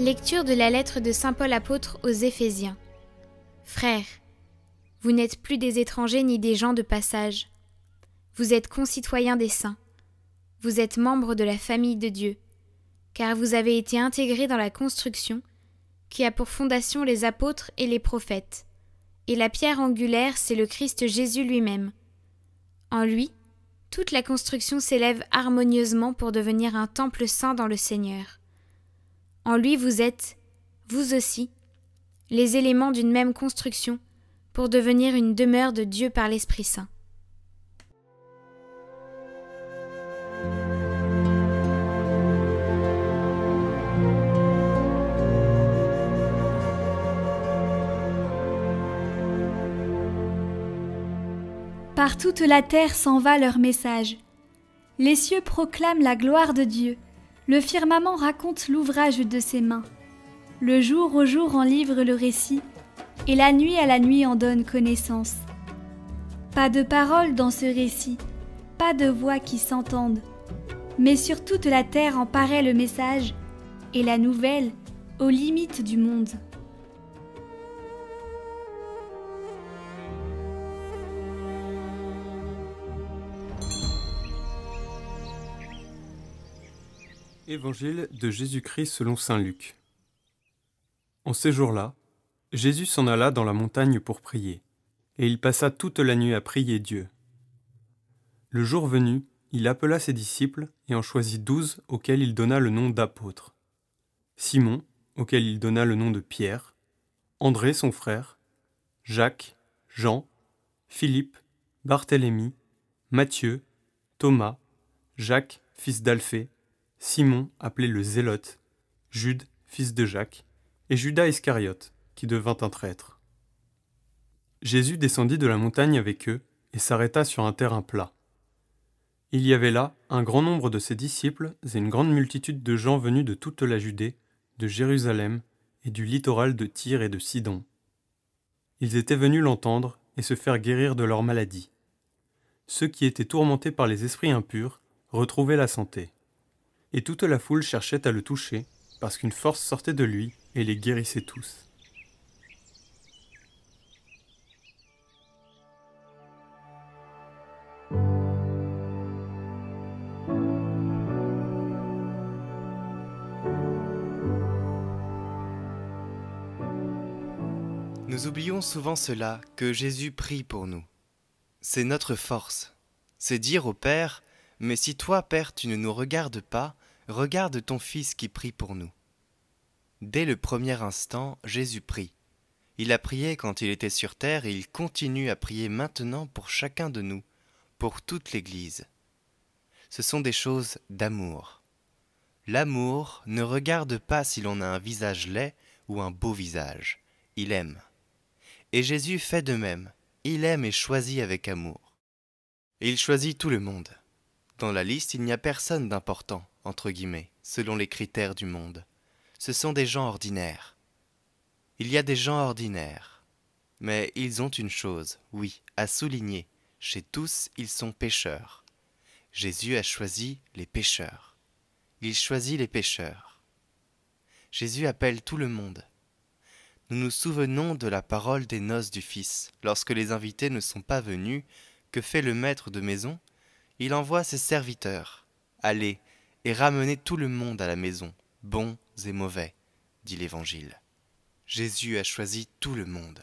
Lecture de la lettre de saint Paul apôtre aux Éphésiens. Frères, vous n'êtes plus des étrangers ni des gens de passage. Vous êtes concitoyens des saints. Vous êtes membres de la famille de Dieu, car vous avez été intégrés dans la construction qui a pour fondation les apôtres et les prophètes. Et la pierre angulaire, c'est le Christ Jésus lui-même. En lui, toute la construction s'élève harmonieusement pour devenir un temple saint dans le Seigneur. En lui vous êtes, vous aussi, les éléments d'une même construction pour devenir une demeure de Dieu par l'Esprit Saint. Par toute la terre s'en va leur message. Les cieux proclament la gloire de Dieu. Le firmament raconte l'ouvrage de ses mains. Le jour au jour en livre le récit, et la nuit à la nuit en donne connaissance. Pas de paroles dans ce récit, pas de voix qui s'entendent, mais sur toute la terre en paraît le message, et la nouvelle aux limites du monde. Évangile de Jésus-Christ selon saint Luc. En ces jours-là, Jésus s'en alla dans la montagne pour prier, et il passa toute la nuit à prier Dieu. Le jour venu, il appela ses disciples et en choisit 12 auxquels il donna le nom d'apôtres. Simon, auquel il donna le nom de Pierre, André son frère, Jacques, Jean, Philippe, Barthélemy, Matthieu, Thomas, Jacques, fils d'Alphée, Simon, appelé le Zélote, Jude, fils de Jacques, et Judas Iscariote, qui devint un traître. Jésus descendit de la montagne avec eux et s'arrêta sur un terrain plat. Il y avait là un grand nombre de ses disciples et une grande multitude de gens venus de toute la Judée, de Jérusalem et du littoral de Tyr et de Sidon. Ils étaient venus l'entendre et se faire guérir de leur maladie. Ceux qui étaient tourmentés par les esprits impurs retrouvaient la santé. Et toute la foule cherchait à le toucher, parce qu'une force sortait de lui et les guérissait tous. Nous oublions souvent cela, que Jésus prie pour nous. C'est notre force. C'est dire au Père, « Mais si toi, Père, tu ne nous regardes pas, regarde ton Fils qui prie pour nous. » Dès le premier instant, Jésus prie. Il a prié quand il était sur terre et il continue à prier maintenant pour chacun de nous, pour toute l'Église. Ce sont des choses d'amour. L'amour ne regarde pas si l'on a un visage laid ou un beau visage. Il aime. Et Jésus fait de même. Il aime et choisit avec amour. Et il choisit tout le monde. Dans la liste, il n'y a personne d'important, entre guillemets, selon les critères du monde. Ce sont des gens ordinaires. Il y a des gens ordinaires. Mais ils ont une chose, oui, à souligner. Chez tous, ils sont pécheurs. Jésus a choisi les pécheurs. Il choisit les pécheurs. Jésus appelle tout le monde. Nous nous souvenons de la parole des noces du Fils. Lorsque les invités ne sont pas venus, que fait le maître de maison ? Il envoie ses serviteurs. Allez, et ramenez tout le monde à la maison, bons et mauvais, dit l'Évangile. Jésus a choisi tout le monde.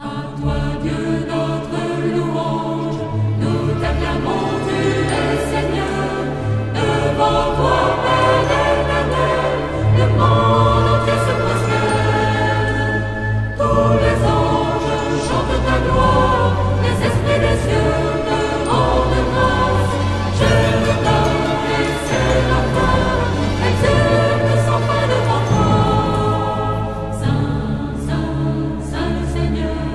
À toi, Dieu, notre louange, nous t'acclamons, tu es Seigneur. Devant toi, Père éternel, le monde entier se prosterne. Tous les anges chantent ta gloire, les esprits des cieux te rendent grâce. Je te donne et c'est la fin, exulte sans fin devant toi. Saint, Saint, Saint le Seigneur,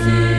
Jésus.